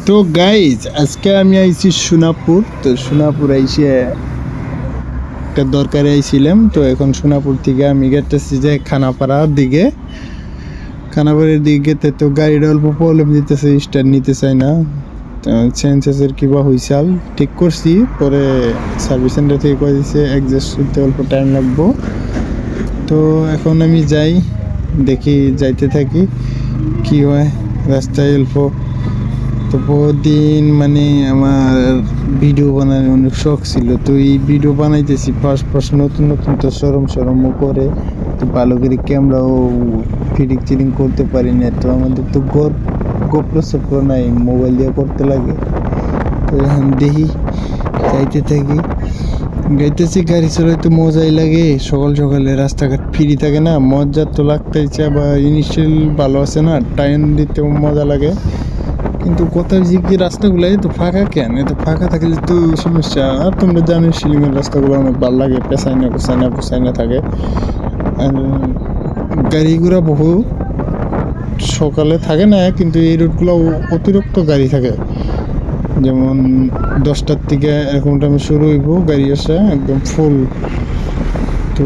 তো গাইজ আজকে আমি আইছি সোনাপুর। তো সোনাপুর আইসে একটা দরকারে আইছিলাম। তো এখন সোনাপুর থেকে আমি গেতেছি যে খানাপাড়ার দিকে। খানাপাড়ার দিকে তো গাড়িটা অল্প প্রবলেম দিতেছে, স্টার্ট নিতে চায় না। সেন্সেসের কিবা হইসাল ঠিক করছি, পরে সার্ভিস সেন্টার থেকে কয়ে দিছে অ্যাডজাস্ট করতে অল্প টাইম লাগবো। তো এখন আমি যাই, দেখি যাইতে থাকি কি হয় রাস্তায় অল্প। তো বহুদিন মানে আমার ভিডিও বানানোর অনেক শখ ছিল। তো এই ভিডিও বানাইতেছি ফার্স্ট নতুন নতুন, তো সরমও করে, তো ভালো করে ক্যামেরাও ফিডিং চিডিং করতে পারি না। তো আমাদের তো গোপ্রো সোপ্রো নাই, মোবাইল দিয়ে করতে লাগে। তো এখন দেখি যাইতে থাকি, গাইতেছি। গাড়ি চালাইতে মজাই লাগে, সকাল সকালে রাস্তাঘাট ফ্রি থাকে না, মজা তো লাগতেছে। আবার ইনিশিয়াল ভালো আছে না, টাইম দিতেও মজা লাগে। কিন্তু কোথাও যে কি রাস্তাগুলো এত ফাঁকা কেন? এত ফাঁকা থাকলে তো সমস্যা। আর তোমরা জানো শিলিংয়ের রাস্তাগুলো অনেক ভালো লাগে, পেছাইনা থাকে। আর গাড়ি ঘোড়া বহু সকালে থাকে না, কিন্তু এই রুটগুলো অতিরিক্ত গাড়ি থাকে। যেমন 10টার থেকে এরকম টাইমে শুরু হইব গাড়ি আসা একদম ফুল। তো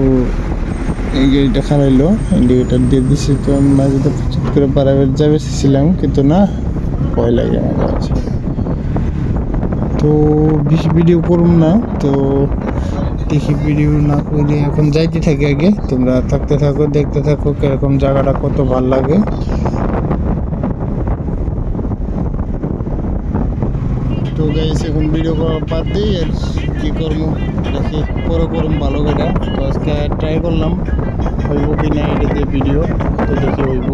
এই গাড়িটা খারাইলো, ইন্ডিকেটার দিয়ে দিছি। তো আমি মাঝে তো চুপ করে বাড়াবার যাবেছিলাম, কিন্তু না, ভয় লাগে আমার কাছে। তো বেশি ভিডিও করুন না, তো দেখি ভিডিও না করে এখন যাইতে থাকি। আগে তোমরা থাকতে থাকো, দেখতে থাকো কিরকম জায়গাটা কত ভাল লাগে। তো গাইস এখন ভিডিও করা বাদ দিই, আর কি করবো দেখি পরে করুন ভালো করে। তো আজকে ট্রাই করলাম হইব কি না এটা দিয়ে ভিডিও, তো দেখি হইব।